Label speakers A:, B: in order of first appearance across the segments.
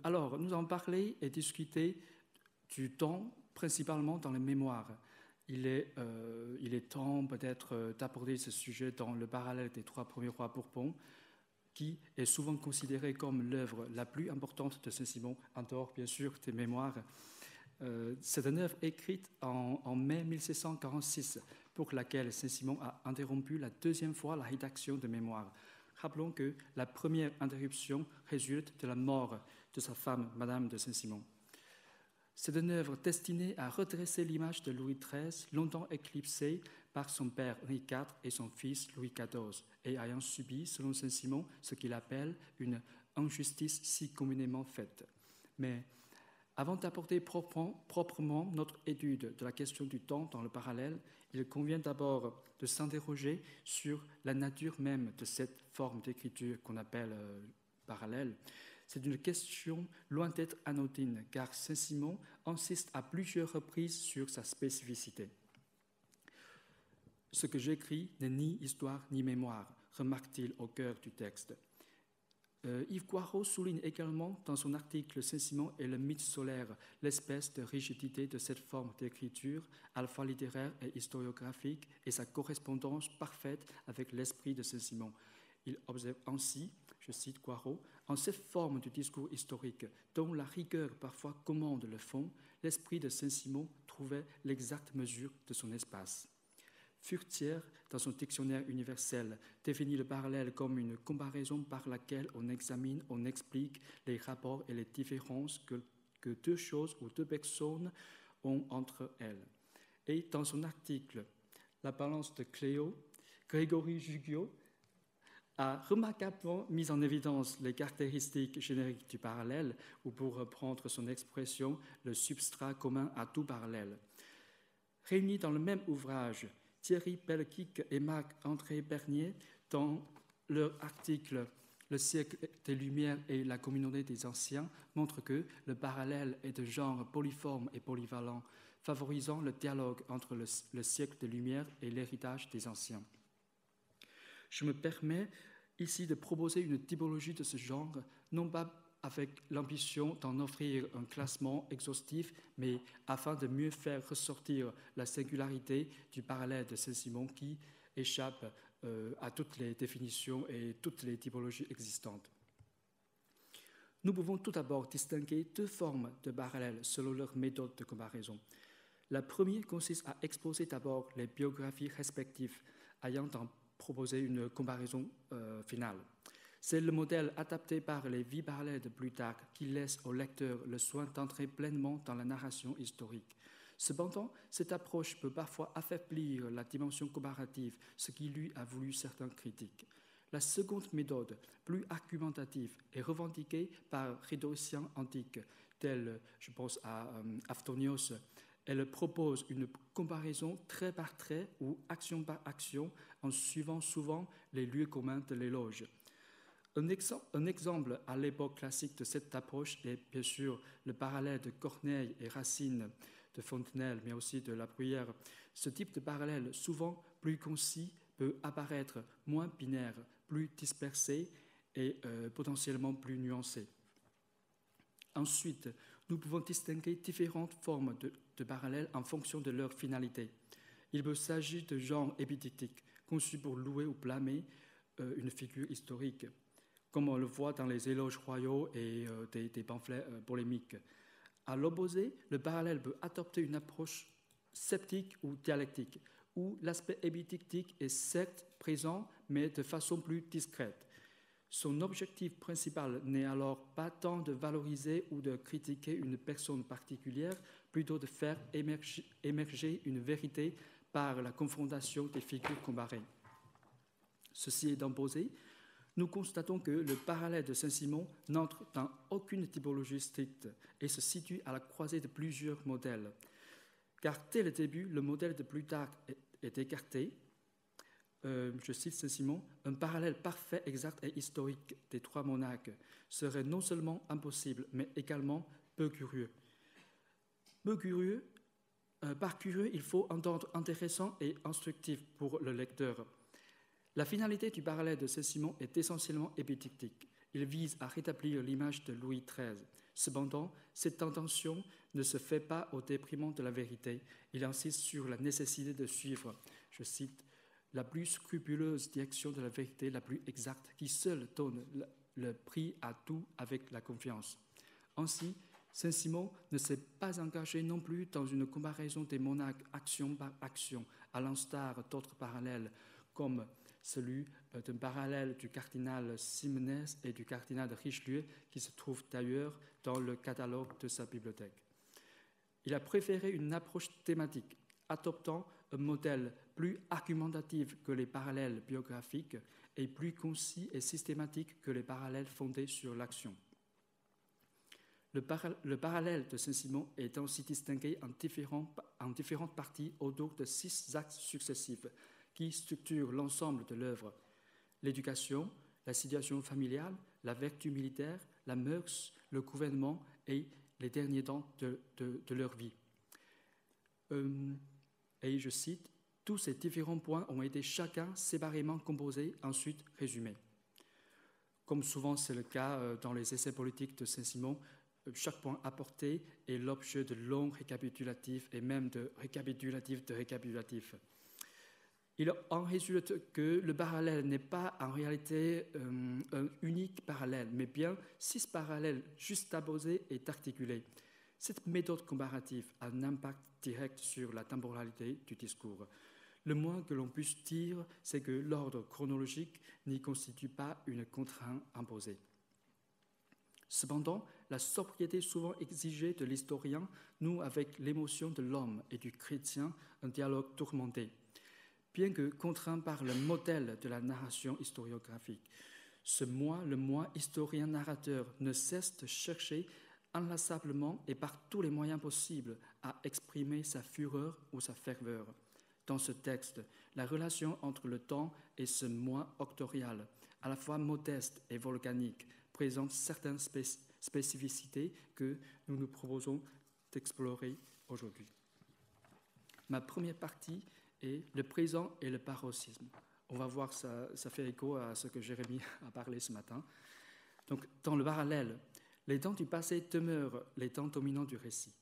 A: Alors, nous avons parlé et discuté du temps, principalement dans les mémoires. Il est temps peut-être d'aborder ce sujet dans le parallèle des trois premiers rois Bourbons, qui est souvent considéré comme l'œuvre la plus importante de Saint-Simon, en dehors bien sûr des mémoires. C'est une œuvre écrite en mai 1746, pour laquelle Saint-Simon a interrompu la deuxième fois la rédaction de mémoires. Rappelons que la première interruption résulte de la mort de sa femme, Madame de Saint-Simon. C'est une œuvre destinée à redresser l'image de Louis XIII, longtemps éclipsée par son père Henri IV et son fils Louis XIV, et ayant subi, selon Saint-Simon, ce qu'il appelle une injustice si communément faite. Mais avant d'aborder proprement notre étude de la question du temps dans le parallèle, il convient d'abord de s'interroger sur la nature même de cette forme d'écriture qu'on appelle parallèle. C'est une question loin d'être anodine, car Saint-Simon insiste à plusieurs reprises sur sa spécificité. Ce que j'écris n'est ni histoire ni mémoire, remarque-t-il au cœur du texte. Yves Coirot souligne également dans son article Saint-Simon et le mythe solaire l'espèce de rigidité de cette forme d'écriture, à la fois littéraire et historiographique, et sa correspondance parfaite avec l'esprit de Saint-Simon. Il observe ainsi, je cite Coirot, « En cette forme du discours historique, dont la rigueur parfois commande le fond, l'esprit de Saint-Simon trouvait l'exacte mesure de son espace. » Furetière, dans son dictionnaire universel, définit le parallèle comme une comparaison par laquelle on examine, on explique les rapports et les différences que deux choses ou deux personnes ont entre elles. Et dans son article « La balance de Cléo », Grégory Juggiot a remarquablement mis en évidence les caractéristiques génériques du parallèle, ou pour reprendre son expression, le substrat commun à tout parallèle. Réunis dans le même ouvrage, Thierry Pellequic et Marc-André Bernier, dans leur article « Le siècle des Lumières et la communauté des Anciens », montrent que le parallèle est de genre polyforme et polyvalent, favorisant le dialogue entre le siècle des Lumières et l'héritage des Anciens. Je me permets ici de proposer une typologie de ce genre, non pas avec l'ambition d'en offrir un classement exhaustif, mais afin de mieux faire ressortir la singularité du parallèle de Saint-Simon qui échappe à toutes les définitions et toutes les typologies existantes. Nous pouvons tout d'abord distinguer deux formes de parallèle selon leur méthode de comparaison. La première consiste à exposer d'abord les biographies respectives ayant en proposer une comparaison finale. C'est le modèle adapté par les vies parallèles de Plutarque qui laisse au lecteur le soin d'entrer pleinement dans la narration historique. Cependant, cette approche peut parfois affaiblir la dimension comparative, ce qui lui a voulu certains critiques. La seconde méthode, plus argumentative, est revendiquée par rhétoriciens antiques, tels, je pense à Aphthonios. Elle propose une comparaison trait par trait ou action par action en suivant souvent les lieux communs de l'éloge. Un exemple à l'époque classique de cette approche est bien sûr le parallèle de Corneille et Racine, de Fontenelle, mais aussi de La Bruyère. Ce type de parallèle, souvent plus concis, peut apparaître moins binaire, plus dispersé et potentiellement plus nuancé. Ensuite, nous pouvons distinguer différentes formes de parallèles en fonction de leur finalité. Il peut s'agir de genre épidictique, conçu pour louer ou blâmer une figure historique, comme on le voit dans les éloges royaux et des pamphlets polémiques. À l'opposé, le parallèle peut adopter une approche sceptique ou dialectique, où l'aspect épidictique est certes présent, mais de façon plus discrète. Son objectif principal n'est alors pas tant de valoriser ou de critiquer une personne particulière, plutôt de faire émerger une vérité par la confrontation des figures comparées. Ceci étant posé, nous constatons que le parallèle de Saint-Simon n'entre dans aucune typologie stricte et se situe à la croisée de plusieurs modèles. Car dès le début, le modèle de Plutarque est écarté. Je cite Saint-Simon, « Un parallèle parfait, exact et historique des trois monarques serait non seulement impossible, mais également peu curieux. Par curieux, il faut entendre intéressant et instructif pour le lecteur. La finalité du parallèle de Saint-Simon est essentiellement épidictique. Il vise à rétablir l'image de Louis XIII. Cependant, cette intention ne se fait pas au détriment de la vérité. Il insiste sur la nécessité de suivre, je cite, « la plus scrupuleuse direction de la vérité, la plus exacte, qui seule donne le prix à tout avec la confiance. » Ainsi, Saint-Simon ne s'est pas engagé non plus dans une comparaison des monarques action par action, à l'instar d'autres parallèles, comme celui d'un parallèle du cardinal Ximénez et du cardinal de Richelieu, qui se trouve d'ailleurs dans le catalogue de sa bibliothèque. Il a préféré une approche thématique, adoptant un modèle plus argumentatif que les parallèles biographiques et plus concis et systématique que les parallèles fondés sur l'action. Le parallèle de Saint-Simon est ainsi distingué en différentes parties autour de 6 axes successifs qui structurent l'ensemble de l'œuvre: l'éducation, la situation familiale, la vertu militaire, la mœurs, le gouvernement et les derniers temps de leur vie. Et je cite, « Tous ces différents points ont été chacun séparément composés, ensuite résumés. » Comme souvent c'est le cas dans les essais politiques de Saint-Simon, chaque point apporté est l'objet de longs récapitulatifs et même de récapitulatifs de récapitulatifs. Il en résulte que le parallèle n'est pas en réalité un unique parallèle, mais bien 6 parallèles juxtaposés et articulés. Cette méthode comparative a un impact direct sur la temporalité du discours. Le moins que l'on puisse dire, c'est que l'ordre chronologique n'y constitue pas une contrainte imposée. Cependant, la sobriété souvent exigée de l'historien noue avec l'émotion de l'homme et du chrétien un dialogue tourmenté. Bien que contraint par le modèle de la narration historiographique, le moi historien-narrateur ne cesse de chercher inlassablement et par tous les moyens possibles à exprimer sa fureur ou sa ferveur. Dans ce texte, la relation entre le temps et ce moi octorial, à la fois modeste et volcanique, présente certaines spécificités que nous nous proposons d'explorer aujourd'hui. Ma première partie est le présent et le paroxysme. On va voir, ça fait écho à ce que Jérémie a parlé ce matin. Donc, dans le parallèle, les temps du passé demeurent les temps dominants du récit,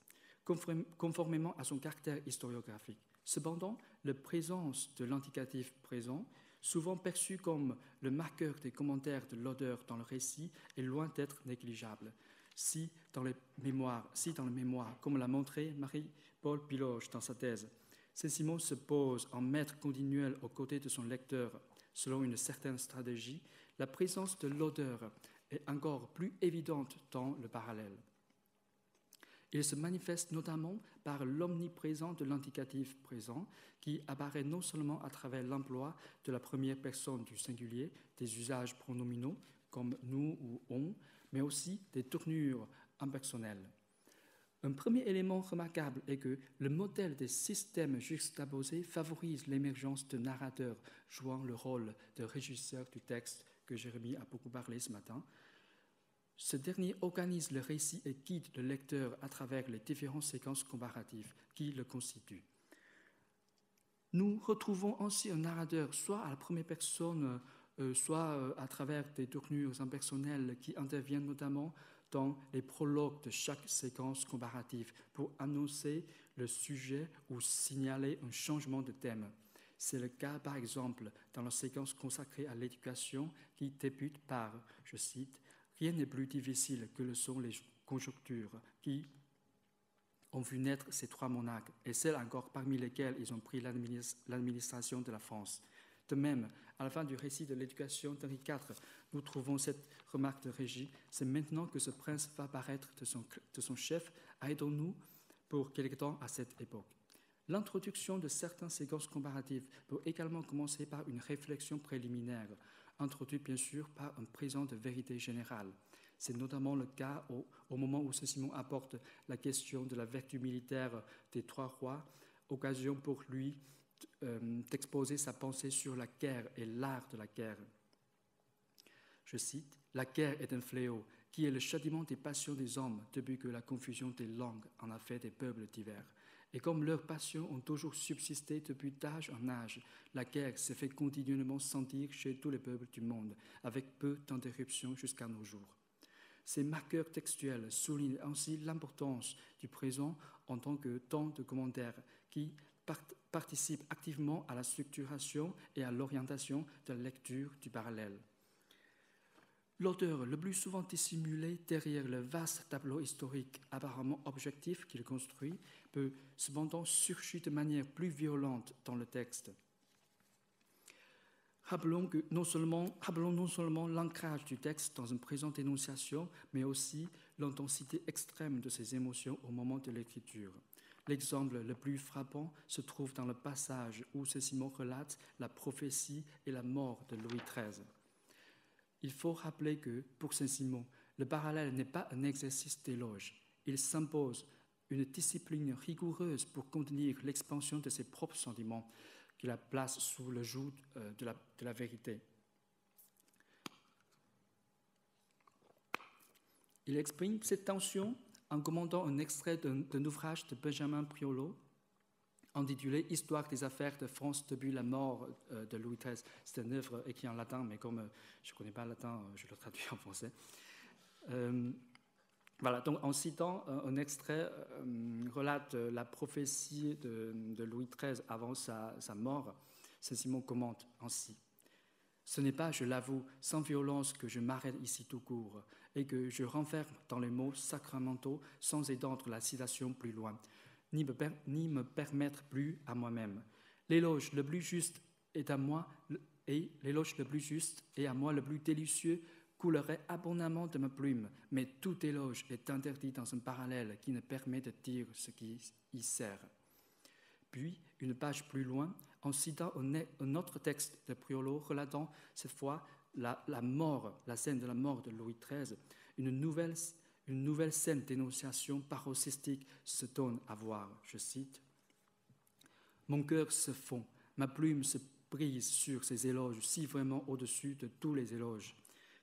A: conformément à son caractère historiographique. Cependant, la présence de l'indicatif présent, souvent perçu comme le marqueur des commentaires de l'auteur dans le récit, est loin d'être négligeable. Si dans le mémoire, comme l'a montré Marie-Paul Piloge dans sa thèse, Saint-Simon se pose en maître continuel aux côtés de son lecteur selon une certaine stratégie, la présence de l'auteur est encore plus évidente dans le parallèle. Il se manifeste notamment par l'omniprésence de l'indicatif présent qui apparaît non seulement à travers l'emploi de la première personne du singulier, des usages pronominaux comme nous ou on, mais aussi des tournures impersonnelles. Un premier élément remarquable est que le modèle des systèmes juxtaposés favorise l'émergence de narrateurs jouant le rôle de régisseur du texte que Jérémie a beaucoup parlé ce matin. Ce dernier organise le récit et guide le lecteur à travers les différentes séquences comparatives qui le constituent. Nous retrouvons ainsi un narrateur soit à la première personne, soit à travers des tournures impersonnelles qui interviennent notamment dans les prologues de chaque séquence comparative pour annoncer le sujet ou signaler un changement de thème. C'est le cas, par exemple, dans la séquence consacrée à l'éducation qui débute par, je cite, « Rien n'est plus difficile que le sont les conjonctures qui ont vu naître ces 3 monarques, et celles encore parmi lesquelles ils ont pris l'administration de la France. » De même, à la fin du récit de l'éducation d'Henri IV, nous trouvons cette remarque de Régis. « C'est maintenant que ce prince va paraître de son chef, aidons-nous pour quelque temps à cette époque. » L'introduction de certaines séquences comparatives peut également commencer par une réflexion préliminaire, introduite bien sûr par un présent de vérité générale. C'est notamment le cas au moment où Saint-Simon apporte la question de la vertu militaire des 3 rois, occasion pour lui d'exposer sa pensée sur la guerre et l'art de la guerre. Je cite, « La guerre est un fléau qui est le châtiment des passions des hommes depuis que la confusion des langues en a fait des peuples divers. Et comme leurs passions ont toujours subsisté depuis d'âge en âge, la guerre s'est fait continuellement sentir chez tous les peuples du monde, avec peu d'interruptions jusqu'à nos jours. Ces marqueurs textuels soulignent ainsi l'importance du présent en tant que temps de commentaire qui participe activement à la structuration et à l'orientation de la lecture du parallèle. L'auteur, le plus souvent dissimulé derrière le vaste tableau historique apparemment objectif qu'il construit, peut cependant surgir de manière plus violente dans le texte. Rappelons non seulement l'ancrage du texte dans une présente énonciation, mais aussi l'intensité extrême de ses émotions au moment de l'écriture. L'exemple le plus frappant se trouve dans le passage où Saint-Simon relate la prophétie et la mort de Louis XIII. Il faut rappeler que, pour Saint-Simon, le parallèle n'est pas un exercice d'éloge. Il s'impose une discipline rigoureuse pour contenir l'expansion de ses propres sentiments, qui la place sous le joug de la vérité. Il exprime cette tension en commentant un extrait d'un ouvrage de Benjamin Priolo, intitulé « Histoire des affaires de France depuis la mort de Louis XIII ». C'est une œuvre écrite en latin, mais comme je ne connais pas le latin, je le traduis en français. Voilà, donc en citant un extrait, relate la prophétie de Louis XIII avant sa mort. Saint-Simon commente ainsi. « Ce n'est pas, je l'avoue, sans violence que je m'arrête ici tout court et que je renferme dans les mots sacramentaux sans étendre la citation plus loin, ni me permettre plus à moi-même. L'éloge le plus juste est à moi, et l'éloge le plus juste et à moi le plus délicieux coulerait abondamment de ma plume, mais tout éloge est interdit dans un parallèle qui ne permet de dire ce qui y sert. » Puis, une page plus loin, en citant un autre texte de Priolo relatant cette fois la scène de la mort de Louis XIII, une nouvelle scène d'énonciation paroxystique se donne à voir. Je cite. « Mon cœur se fond, ma plume se brise sur ces éloges si vraiment au-dessus de tous les éloges.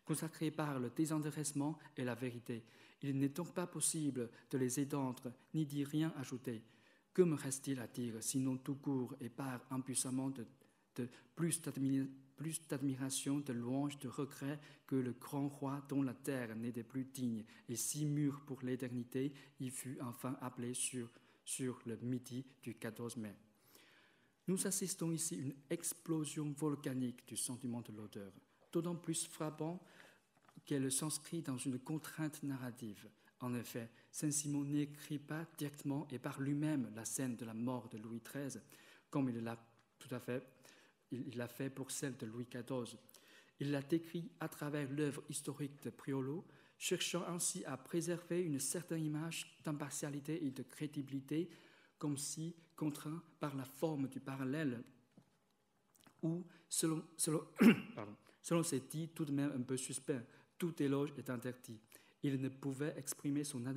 A: Consacrés par le désintéressement et la vérité, il n'est donc pas possible de les étendre ni d'y rien ajouter. Que me reste-t-il à dire, sinon tout court et par impuissamment de plus d'admiration, de louange, de regret que le grand roi dont la terre n'était plus digne et si mûre pour l'éternité y fut enfin appelé sur le midi du 14 mai. » Nous assistons ici à une explosion volcanique du sentiment de l'auteur, d'autant plus frappant qu'elle s'inscrit dans une contrainte narrative. En effet, Saint-Simon n'écrit pas directement et par lui-même la scène de la mort de Louis XIII, comme il l'a fait pour celle de Louis XIV. Il l'a décrit à travers l'œuvre historique de Priolo, cherchant ainsi à préserver une certaine image d'impartialité et de crédibilité, comme si contraint par la forme du parallèle, où, selon ses dits tout de même un peu suspects, tout éloge est interdit. Il ne pouvait exprimer son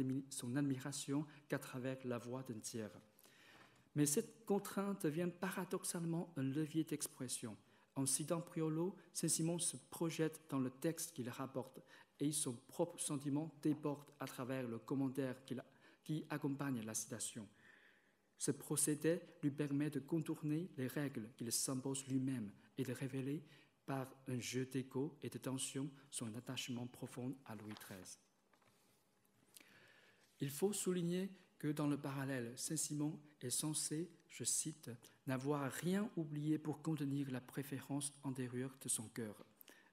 A: admiration qu'à travers la voix d'un tiers. Mais cette contrainte devient paradoxalement un levier d'expression. En citant Priolo, Saint-Simon se projette dans le texte qu'il rapporte et son propre sentiment déborde à travers le commentaire qui accompagne la citation. Ce procédé lui permet de contourner les règles qu'il s'impose lui-même et de révéler par un jeu d'écho et de tension son attachement profond à Louis XIII. Il faut souligner que dans le parallèle, Saint-Simon est censé, je cite, « n'avoir rien oublié pour contenir la préférence antérieure de son cœur ».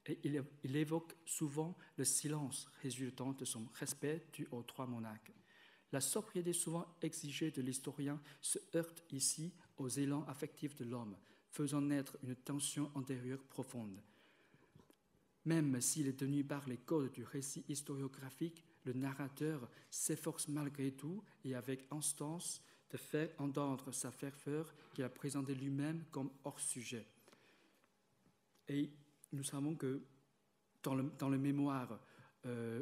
A: Et il évoque souvent le silence résultant de son respect dû aux trois monarques. La sobriété souvent exigée de l'historien se heurte ici aux élans affectifs de l'homme, faisant naître une tension antérieure profonde. Même s'il est tenu par les codes du récit historiographique, le narrateur s'efforce malgré tout et avec instance de faire entendre sa ferveur qu'il a présentée lui-même comme hors sujet. Et nous savons que dans le mémoire,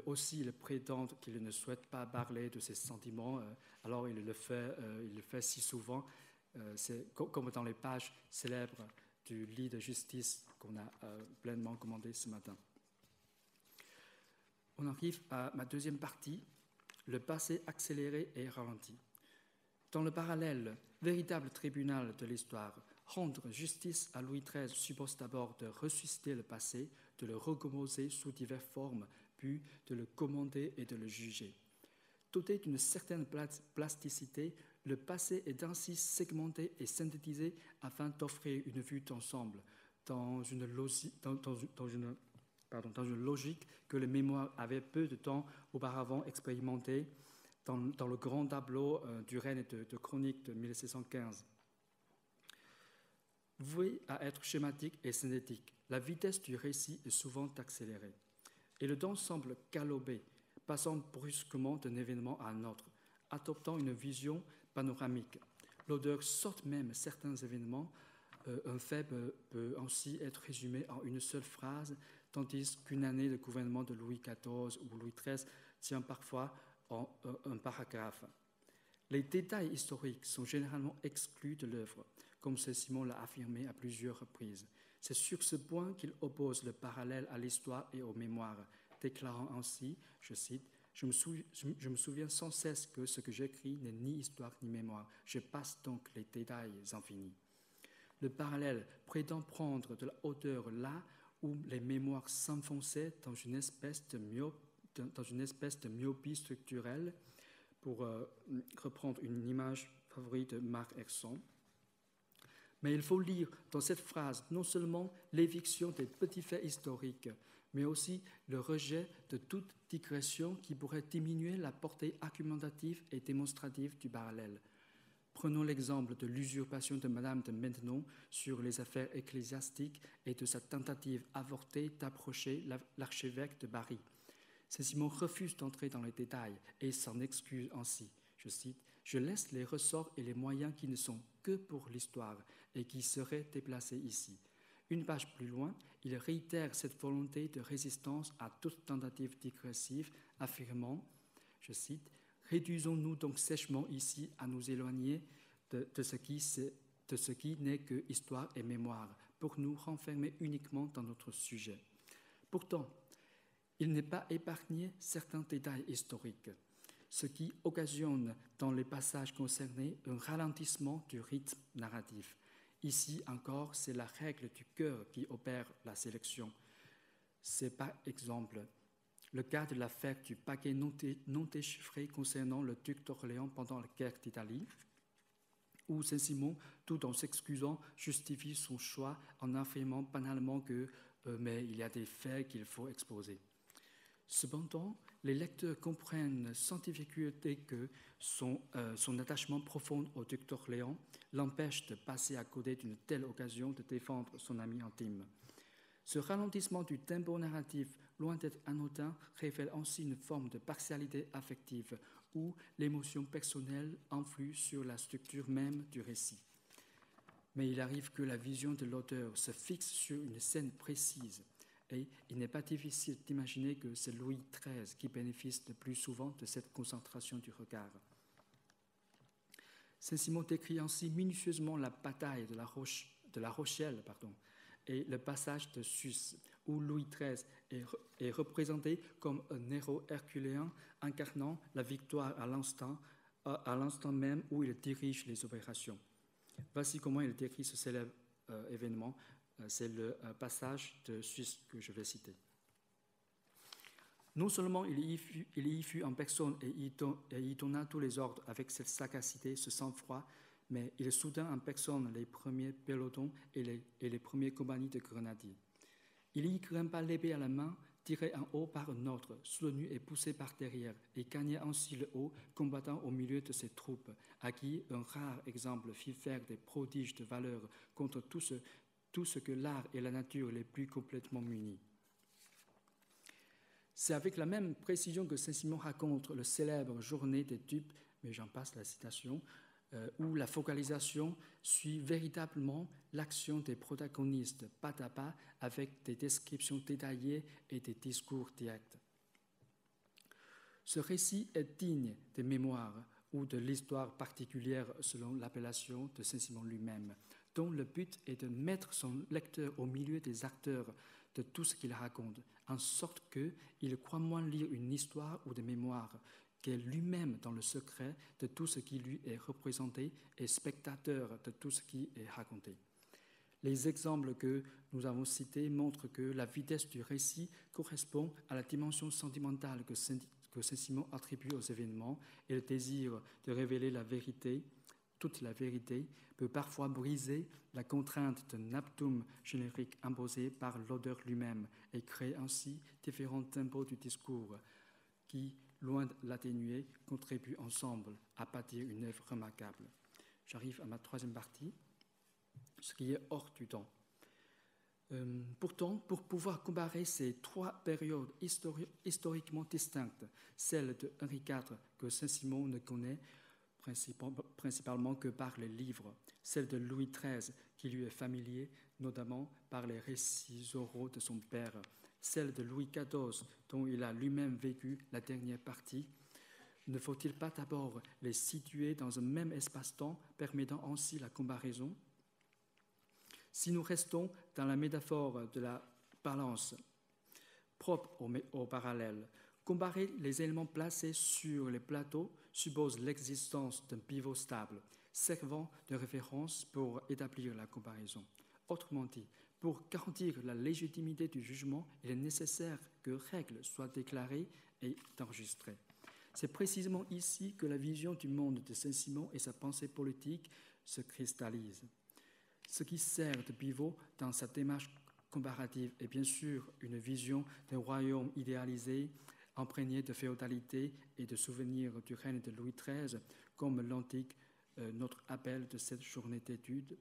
A: aussi il prétend qu'il ne souhaite pas parler de ses sentiments, alors il le fait si souvent, c'est comme dans les pages célèbres du lit de justice qu'on a pleinement commandé ce matin. On arrive à ma deuxième partie, le passé accéléré et ralenti. Dans le parallèle, véritable tribunal de l'histoire, rendre justice à Louis XIII suppose d'abord de ressusciter le passé, de le recomposer sous diverses formes, puis de le commander et de le juger. Doté d'une certaine plasticité, le passé est ainsi segmenté et synthétisé afin d'offrir une vue d'ensemble dans une logique que les mémoires avaient peu de temps auparavant expérimentée dans le grand tableau du règne de Chronique de 1715. Voué à être schématique et synthétique, la vitesse du récit est souvent accélérée et le temps semble galopé, passant brusquement d'un événement à un autre, adoptant une vision panoramique. L'auteur saute même certains événements. Un fait peut ainsi être résumé en une seule phrase, tandis qu'une année de gouvernement de Louis XIV ou Louis XIII tient parfois en un paragraphe. Les détails historiques sont généralement exclus de l'œuvre, comme Saint-Simon l'a affirmé à plusieurs reprises. C'est sur ce point qu'il oppose le parallèle à l'histoire et aux mémoires, déclarant ainsi, je cite, « Je me souviens sans cesse que ce que j'écris n'est ni histoire ni mémoire. Je passe donc les détails infinis. » Le parallèle prétend prendre de la hauteur là où les mémoires s'enfonçaient dans une espèce de myopie structurelle, pour reprendre une image favorite de Marc Herson. Mais il faut lire dans cette phrase non seulement l'éviction des petits faits historiques, mais aussi le rejet de toute digression qui pourrait diminuer la portée argumentative et démonstrative du parallèle. Prenons l'exemple de l'usurpation de Madame de Maintenon sur les affaires ecclésiastiques et de sa tentative avortée d'approcher l'archevêque de Bari. Saint-Simon refuse d'entrer dans les détails et s'en excuse ainsi. Je cite, « Je laisse les ressorts et les moyens qui ne sont que pour l'histoire et qui seraient déplacés ici. » Une page plus loin, il réitère cette volonté de résistance à toute tentative digressive, affirmant, je cite, « Réduisons-nous donc sèchement ici à nous éloigner de ce qui n'est que histoire et mémoire, pour nous renfermer uniquement dans notre sujet. » Pourtant, il n'est pas épargné certains détails historiques, ce qui occasionne dans les passages concernés un ralentissement du rythme narratif. Ici encore, c'est la règle du cœur qui opère la sélection. C'est par exemple le cas de l'affaire du paquet non déchiffré concernant le duc d'Orléans pendant la guerre d'Italie, où Saint-Simon, tout en s'excusant, justifie son choix en affirmant banalement que mais il y a des faits qu'il faut exposer. Cependant, les lecteurs comprennent sans difficulté que son attachement profond au duc d'Orléans l'empêche de passer à côté d'une telle occasion de défendre son ami intime. Ce ralentissement du tempo narratif, loin d'être anodin, révèle ainsi une forme de partialité affective où l'émotion personnelle influe sur la structure même du récit. Mais il arrive que la vision de l'auteur se fixe sur une scène précise. Et il n'est pas difficile d'imaginer que c'est Louis XIII qui bénéficie le plus souvent de cette concentration du regard. Saint-Simon décrit ainsi minutieusement la bataille de la Rochelle et le passage de Susse, où Louis XIII est représenté comme un héros herculéen incarnant la victoire à l'instant même où il dirige les opérations. Voici comment il décrit ce célèbre événement. C'est le passage de Suisse que je vais citer. Non seulement il y fut en personne et y donna tous les ordres avec cette sagacité, ce sang-froid, mais il soutint en personne les premiers pelotons et les premières compagnies de grenadiers. Il y grimpa l'épée à la main, tiré en haut par un autre, soutenu et poussé par derrière, et gagna ainsi le haut, combattant au milieu de ses troupes, à qui un rare exemple fit faire des prodiges de valeur contre tout ce que l'art et la nature les plus complètement munis. C'est avec la même précision que Saint-Simon raconte le célèbre Journée des dupes, mais j'en passe la citation, où la focalisation suit véritablement l'action des protagonistes pas à pas avec des descriptions détaillées et des discours directs. Ce récit est digne des mémoires ou de l'histoire particulière selon l'appellation de Saint-Simon lui-même, dont le but est de mettre son lecteur au milieu des acteurs de tout ce qu'il raconte, en sorte qu'il croit moins lire une histoire ou des mémoires qu'est lui-même dans le secret de tout ce qui lui est représenté et spectateur de tout ce qui est raconté. Les exemples que nous avons cités montrent que la vitesse du récit correspond à la dimension sentimentale que Saint-Simon attribue aux événements, et le désir de révéler la vérité, toute la vérité, peut parfois briser la contrainte d'un aptum générique imposé par l'auteur lui-même et créer ainsi différents tempos du discours qui, loin de l'atténuer, contribuent ensemble à bâtir une œuvre remarquable. J'arrive à ma troisième partie, ce qui est hors du temps. Pourtant, pour pouvoir comparer ces trois périodes historiquement distinctes, celle de Henri IV que Saint-Simon ne connaît principalement que par les livres, celle de Louis XIII qui lui est familier, notamment par les récits oraux de son père, celle de Louis XIV dont il a lui-même vécu la dernière partie, ne faut-il pas d'abord les situer dans un même espace-temps, permettant ainsi la comparaison ? Si nous restons dans la métaphore de la balance propre au parallèle, comparer les éléments placés sur les plateaux suppose l'existence d'un pivot stable, servant de référence pour établir la comparaison. Autrement dit, pour garantir la légitimité du jugement, il est nécessaire que règles soient déclarées et enregistrées. C'est précisément ici que la vision du monde de Saint-Simon et sa pensée politique se cristallisent. Ce qui sert de pivot dans sa démarche comparative est bien sûr une vision d'un royaume idéalisé, imprégné de féodalité et de souvenirs du règne de Louis XIII, comme l'indique notre appel de cette journée d'études.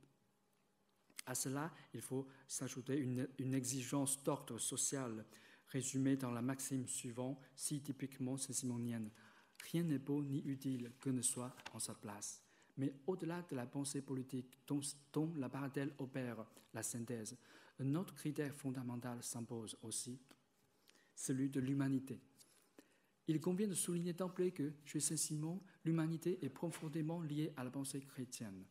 A: À cela, il faut s'ajouter une exigence d'ordre social, résumée dans la maxime suivante, si typiquement saint-simonienne. Rien n'est beau ni utile que ne soit en sa place. Mais au-delà de la pensée politique dont la Baratelle opère la synthèse, un autre critère fondamental s'impose aussi, celui de l'humanité. Il convient de souligner d'emblée que, chez Saint-Simon, l'humanité est profondément liée à la pensée chrétienne.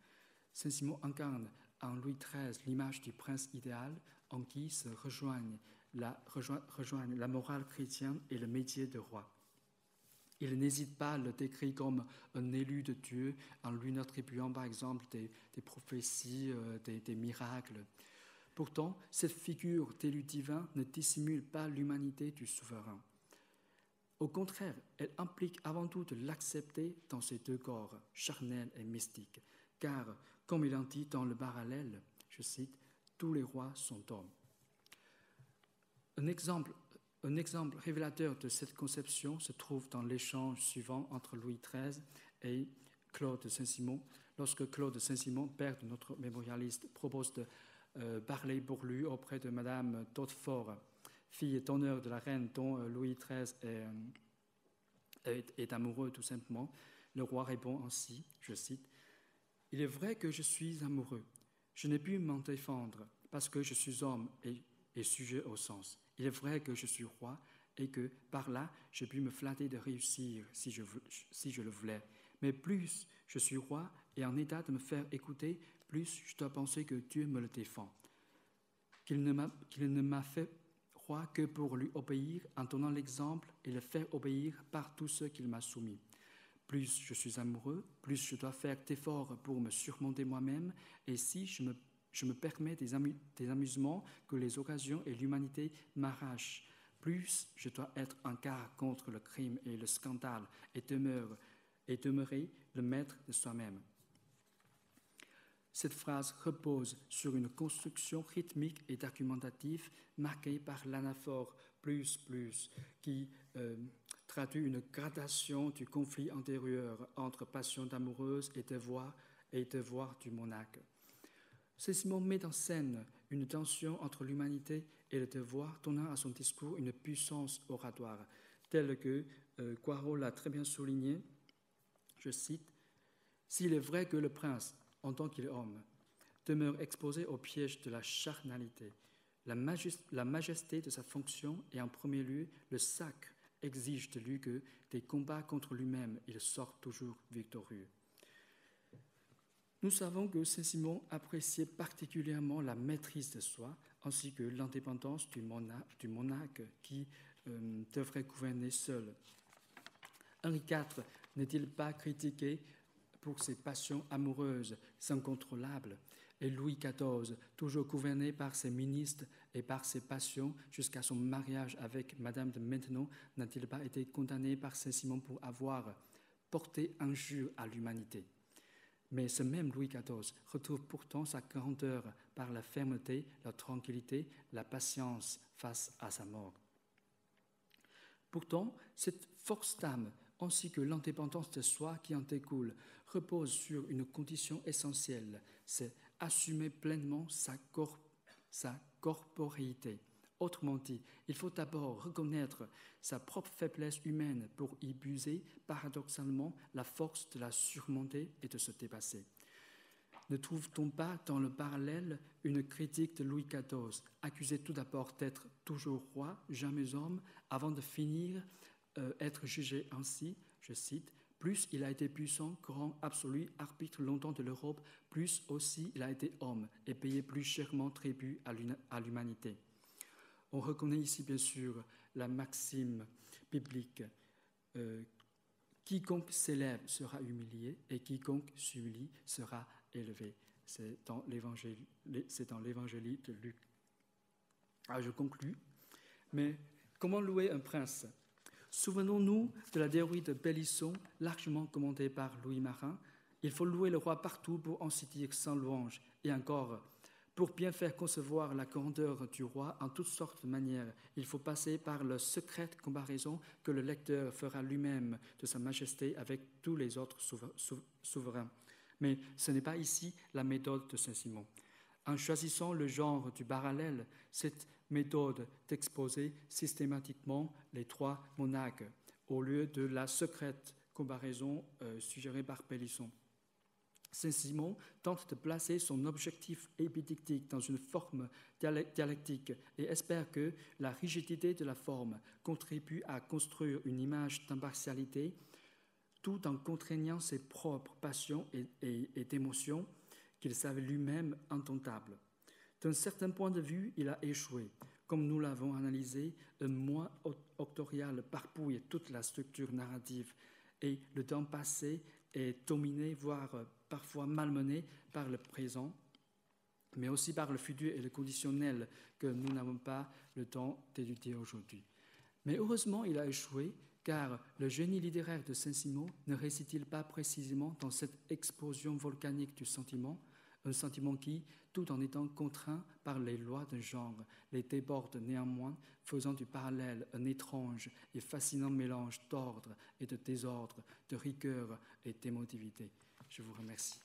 A: Saint-Simon incarne en Louis XIII l'image du prince idéal en qui se rejoignent la morale chrétienne et le métier de roi. Il n'hésite pas à le décrire comme un élu de Dieu en lui attribuant par exemple des prophéties, des miracles. Pourtant, cette figure d'élu divin ne dissimule pas l'humanité du souverain. Au contraire, elle implique avant tout de l'accepter dans ses deux corps, charnel et mystique, car, comme il en dit dans le parallèle, je cite, « tous les rois sont hommes ». Un exemple révélateur de cette conception se trouve dans l'échange suivant entre Louis XIII et Claude de Saint-Simon, lorsque Claude de Saint-Simon, père de notre mémorialiste, propose de parler pour lui auprès de Madame d'Hautefort, fille d'honneur de la reine dont Louis XIII est amoureux tout simplement. Le roi répond ainsi, je cite, « Il est vrai que je suis amoureux. Je n'ai pu m'en défendre parce que je suis homme et sujet au sens. Il est vrai que je suis roi et que, par là, j'ai pu me flatter de réussir si je le voulais. Mais plus je suis roi et en état de me faire écouter, plus je dois penser que Dieu me le défend. Qu'il ne m'a fait roi que pour lui obéir en donnant l'exemple et le faire obéir par tous ceux qu'il m'a soumis. Plus je suis amoureux, plus je dois faire d'efforts pour me surmonter moi-même, et si je me permets des amusements que les occasions et l'humanité m'arrachent, plus je dois être en garde contre le crime et le scandale et demeurer le maître de soi-même. » Cette phrase repose sur une construction rythmique et argumentative marquée par l'anaphore plus, qui traduit une gradation du conflit antérieur entre passion amoureuse et devoir du monarque. Saint-Simon met en scène une tension entre l'humanité et le devoir, donnant à son discours une puissance oratoire, telle que Coirot l'a très bien souligné, je cite, « S'il est vrai que le prince, en tant qu'il est homme, demeure exposé au piège de la charnalité, la majesté de sa fonction et en premier lieu le sacre exige de lui que des combats contre lui-même, il sorte toujours victorieux. » Nous savons que Saint-Simon appréciait particulièrement la maîtrise de soi ainsi que l'indépendance du monarque qui devrait gouverner seul. Henri IV n'est-il pas critiqué pour ses passions amoureuses incontrôlables? Et Louis XIV, toujours gouverné par ses ministres et par ses passions jusqu'à son mariage avec Madame de Maintenon, n'a-t-il pas été condamné par Saint-Simon pour avoir porté injure à l'humanité? Mais ce même Louis XIV retrouve pourtant sa grandeur par la fermeté, la tranquillité, la patience face à sa mort. Pourtant, cette force d'âme ainsi que l'indépendance de soi qui en découle repose sur une condition essentielle, c'est assumer pleinement sa corporéité. Autrement dit, il faut d'abord reconnaître sa propre faiblesse humaine pour y puiser paradoxalement la force de la surmonter et de se dépasser. Ne trouve-t-on pas dans le parallèle une critique de Louis XIV, accusé tout d'abord d'être toujours roi, jamais homme, avant de finir être jugé ainsi, je cite, « Plus il a été puissant, grand, absolu, arbitre longtemps de l'Europe, plus aussi il a été homme et payé plus chèrement tribut à l'humanité. » On reconnaît ici bien sûr la maxime biblique quiconque s'élève sera humilié et quiconque s'humilie sera élevé. C'est dans l'évangile de Luc. Alors je conclus. Mais comment louer un prince? Souvenons-nous de la théorie de Bellisson, largement commentée par Louis Marin. Il faut louer le roi partout pour ainsi dire sans louange. Et encore, pour bien faire concevoir la grandeur du roi en toutes sortes de manières, il faut passer par la secrète comparaison que le lecteur fera lui-même de sa majesté avec tous les autres souverains. Mais ce n'est pas ici la méthode de Saint-Simon. En choisissant le genre du parallèle, cette méthode d'exposer systématiquement les trois monarques au lieu de la secrète comparaison suggérée par Bellisson. Saint-Simon tente de placer son objectif épidictique dans une forme dialectique et espère que la rigidité de la forme contribue à construire une image d'impartialité tout en contraignant ses propres passions et émotions qu'il savait lui-même indomptables. D'un certain point de vue, il a échoué. Comme nous l'avons analysé, un moi octorial barbouille toute la structure narrative et le temps passé est dominé, voire parfois malmené par le présent, mais aussi par le futur et le conditionnel que nous n'avons pas le temps d'étudier aujourd'hui. Mais heureusement, il a échoué, car le génie littéraire de Saint-Simon ne réside-t-il pas précisément dans cette explosion volcanique du sentiment, un sentiment qui, tout en étant contraint par les lois d'un genre, les déborde néanmoins, faisant du parallèle un étrange et fascinant mélange d'ordre et de désordre, de rigueur et d'émotivité. Je vous remercie.